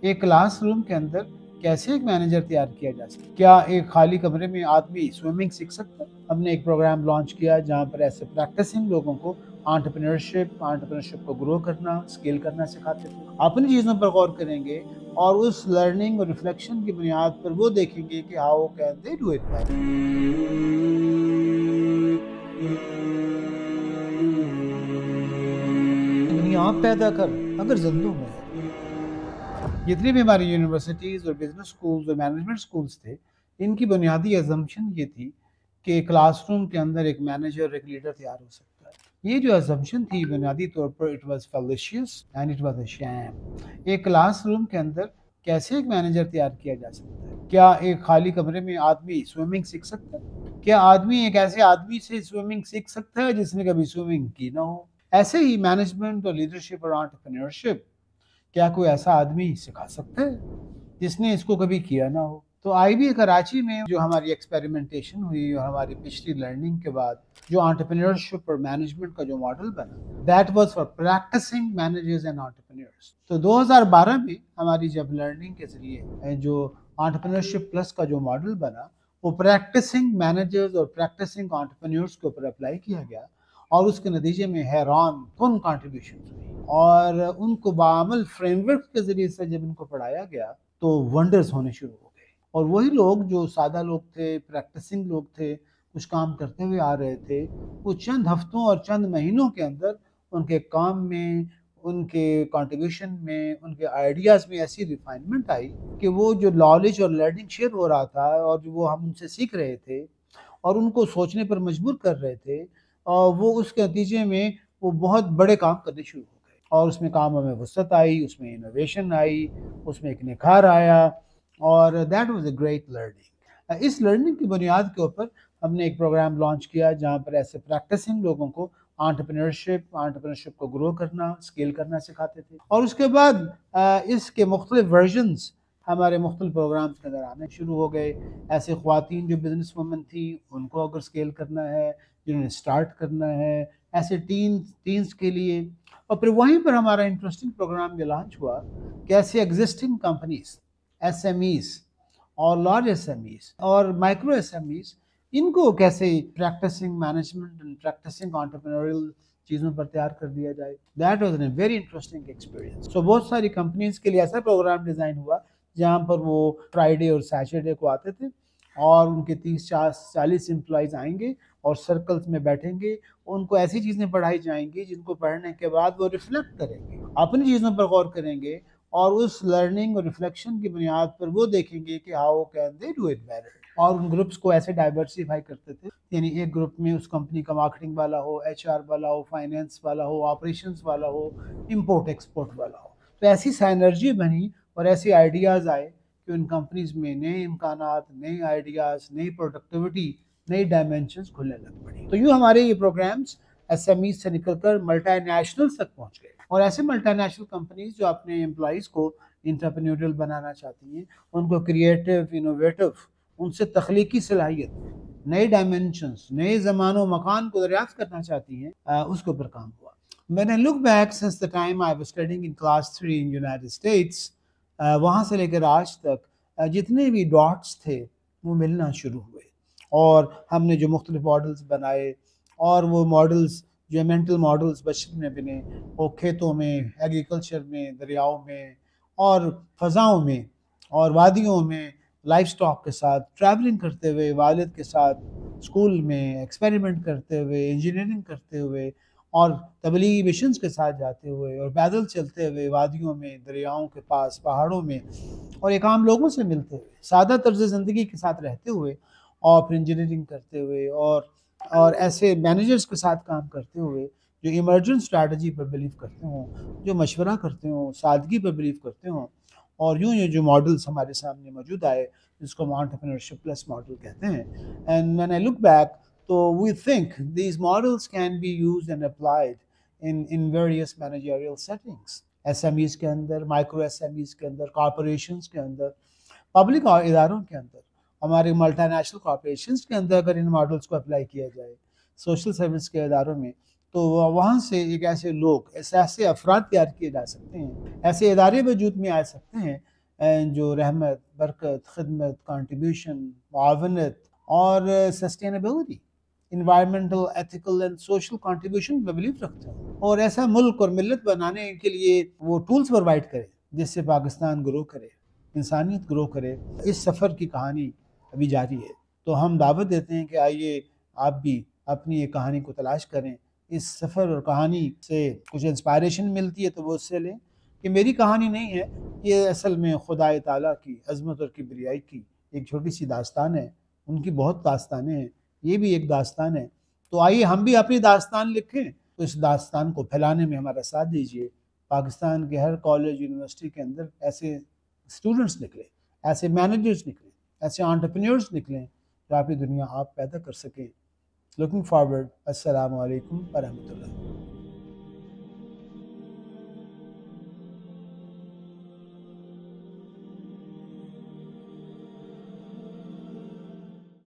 ایک class room کے اندر کیسے ایک مینیجر تیار کیا جا سکتا ہے؟ کیا ایک خالی کمرے میں آدمی سوئمنگ سیکھ سکتا ہے؟ ہم نے ایک پروگرام لانچ کیا جہاں پر ایسے پریکٹسنگ لوگوں کو آنٹرپرینورشپ کو گرو کرنا، اسکیل کرنا سکھاتے تھے۔ اپنی چیزوں پر غور کریں گے اور اس لرننگ اور ریفلیکشن کی بنیاد پر وہ دیکھیں گے کہ how can they do it better. دنیا پیدا کر اگر زندوں میں ہے۔ جتنی بھی ہماری یونیورسٹیز اور بزنس سکولز اور مینجمنٹ سکولز تھے، ان کی بنیادی ازمپشن یہ تھی کہ کلاس روم کے اندر ایک مینیجر ایک لیڈر تیار ہو سکتا ہے۔ یہ جو ازمپشن تھی بنیادی طور پر it was fallacious and it was a shame. ایک کلاس روم کے اندر کیسے ایک مینیجر تیار کیا جا سکتا ہے؟ کیا ایک خالی کمرے میں آدمی سوئمنگ سیکھ سکتا ہے؟ کیا آدمی ایک ایسے آدمی سے سوئمنگ سیکھ سکتا ہے جس نے کبھی سوئمنگ کی نہ ہو؟ ایسے ہی مینجمنٹ اور لیڈرشپ اور انٹرپرینورشپ کیا کوئی ایسا آدمی سکھا سکتا ہے جس نے اس کو کبھی کیا نہ ہو؟ تو آئی بی کراچی میں جو ہماری ایکسپیریمنٹیشن ہوئی اور ہماری پچھلی لرننگ کے بعد جو انٹرپرینورشپ اور مینجمنٹ کا جو ماڈل بنا، that was for practicing managers and entrepreneurs. تو 2012 میں ہماری جب لرننگ کے ذریعے جو انٹرپرینورشپ پلس کا جو ماڈل بنا وہ پریکٹسنگ مینیجرز اور پریکٹسنگ انٹرپرینورز کے اوپر اپلائی کیا گیا، اور اس کے نتیجے میں حیران کن کنٹریبیوشنز ہوئی، اور ان کو بعمل فریم ورک کے ذریعے سے جب ان کو پڑھایا گیا تو ونڈرز ہونے شروع ہو گئے، اور وہی لوگ جو سادہ لوگ تھے، پریکٹسنگ لوگ تھے، کچھ کام کرتے ہوئے آ رہے تھے، وہ چند ہفتوں اور چند مہینوں کے اندر ان کے کام میں، ان کے کنٹریبیوشن میں، ان کے آئیڈیاز میں ایسی ریفائنمنٹ آئی کہ وہ جو نالج اور لرننگ شیئر ہو رہا تھا اور جو وہ ہم ان سے سیکھ رہے تھے اور ان کو سوچنے پر مجبور کر رہے تھے، اور وہ اس کے نتیجے میں وہ بہت بڑے کام کرنے شروع ہو گئے، اور اس میں کاموں میں وسعت آئی، اس میں انوویشن آئی، اس میں ایک نکھار آیا، اور that was a great learning. اس لرننگ کی بنیاد کے اوپر ہم نے ایک پروگرام لانچ کیا جہاں پر ایسے پریکٹسنگ لوگوں کو آنٹرپرینورشپ کو گرو کرنا، اسکیل کرنا سکھاتے تھے، اور اس کے بعد اس کے مختلف ورژنز ہمارے مختلف پروگرامز کے اندر آنے شروع ہو گئے۔ ایسے خواتین جو بزنس وومن تھی ان کو اگر اسکیل کرنا ہے، جنہوں نے اسٹارٹ کرنا ہے، ایسے ٹینز کے لیے، اور پھر وہیں پر ہمارا انٹرسٹنگ پروگرام یہ لانچ ہوا کہ ایسے existing companies, S M Es اور لارج ایس ایم ایز اور مائکرو ایس ایم ایز، ان کو کیسے practising management and practising entrepreneurial چیزوں پر تیار کر دیا جائے۔ That was a very interesting experience. So بہت ساری کمپنیز کے لیے ایسا پروگرام ڈیزائن ہوا جہاں پر وہ فرائیڈے اور سیٹرڈے کو آتے تھے، اور ان کے 30-40 امپلائیز آئیں گے اور سرکلز میں بیٹھیں گے، ان کو ایسی چیزیں پڑھائی جائیں گی جن کو پڑھنے کے بعد وہ ریفلیکٹ کریں گے، اپنی چیزوں پر غور کریں گے، اور اس لرننگ اور ریفلیکشن کی بنیاد پر وہ دیکھیں گے کہ how can they do it better. اور ان گروپس کو ایسے ڈائیورسیفائی کرتے تھے، یعنی ایک گروپ میں اس کمپنی کا مارکیٹنگ والا ہو، ایچ آر والا ہو، فائنینس والا ہو، آپریشنز والا ہو، امپورٹ ایکسپورٹ والا ہو۔ تو ایسی سائنرجی بنی اور ایسے آئیڈیاز آئے کہ ان کمپنیز میں نئے امکانات، نئے آئیڈیاز، نئی پروڈکٹیوٹی، نئی ڈائمینشنز کھلنے لگ پڑی۔ تو یوں ہمارے یہ پروگرامز ایس ایم ایز سے نکل کر ملٹی نیشنلز تک پہنچ گئے، اور ایسے ملٹی نیشنل کمپنیز جو اپنے امپلائیز کو انٹرپرینیوریل بنانا چاہتی ہیں، ان کو کریٹو، انوویٹو، ان سے تخلیقی صلاحیت، نئے ڈائمینشنز، نئے زمان و مکان کو دریافت کرنا چاہتی ہیں، اس کے اوپر کام ہوا۔ When I look back since the time I was studying in class 3 in United States، وہاں سے لے کر آج تک جتنے بھی ڈاٹس تھے وہ ملنا شروع ہوئے، اور ہم نے جو مختلف ماڈلز بنائے، اور وہ ماڈلز جو مینٹل ماڈلز بچپن میں بنے، وہ کھیتوں میں، ایگریکلچر میں، دریاؤں میں، اور فضاؤں میں، اور وادیوں میں لائف سٹاک کے ساتھ ٹریولنگ کرتے ہوئے، والد کے ساتھ اسکول میں ایکسپیریمنٹ کرتے ہوئے، انجینئرنگ کرتے ہوئے، اور تبلیغی مشنز کے ساتھ جاتے ہوئے، اور پیدل چلتے ہوئے وادیوں میں، دریاؤں کے پاس، پہاڑوں میں، اور ایک عام لوگوں سے ملتے ہوئے، سادہ طرز زندگی کے ساتھ رہتے ہوئے، اور پھر انجینئرنگ کرتے ہوئے، اور ایسے مینیجرز کے ساتھ کام کرتے ہوئے جو ایمرجنٹ اسٹریٹجی پر بلیو کرتے ہوں، جو مشورہ کرتے ہوں، سادگی پر بلیو کرتے ہوں، اور یوں یہ جو ماڈلز ہمارے سامنے موجود آئے جس کو ہم انٹرپرینورشپ پلس ماڈل کہتے ہیں۔ And when I look back, تو we think these models can be used and applied in various managerial settings، S M Es کے اندر، مائکرو ایس ایم ایز کے اندر، کارپوریشنز کے اندر، پبلک اداروں کے اندر، ہمارے ملٹی نیشنل کارپوریشنز کے اندر اگر ان ماڈلز کو اپلائی کیا جائے، سوشل سروس کے اداروں میں، تو وہاں سے ایک ایسے لوگ ایسے افراد تیار کیے جا سکتے ہیں، ایسے ادارے وجود میں آ سکتے ہیں جو رحمت، برکت، خدمت، کنٹریبیوشن، معاونت اور sustainability, environmental, ethical and social contribution میں بلیو رکھتے ہیں، اور ایسا ملک اور ملت بنانے کے لیے وہ ٹولز پرووائڈ کرے جس سے پاکستان گرو کرے، انسانیت گرو کرے۔ اس سفر کی کہانی ابھی جاری ہے، تو ہم دعوت دیتے ہیں کہ آئیے آپ بھی اپنی ایک کہانی کو تلاش کریں۔ اس سفر اور کہانی سے کچھ انسپائریشن ملتی ہے تو وہ اس سے لیں کہ میری کہانی نہیں ہے، یہ اصل میں خدا تعالیٰ کی عظمت اور کبریائی کی ایک چھوٹی سی داستان ہے، ان کی بہت داستانیں ہیں، یہ بھی ایک داستان ہے۔ تو آئیے ہم بھی اپنی داستان لکھیں، تو اس داستان کو پھیلانے میں ہمارا ساتھ دیجیے۔ پاکستان کے ہر کالج یونیورسٹی کے اندر ایسے اسٹوڈنٹس نکلیں، ایسے مینیجرز نکلیں، ایسے انٹرپرینیورز نکلیں جو آپ کی دنیا آپ پیدا کر سکیں۔ Looking forward. السلام علیکم ورحمۃ اللہ۔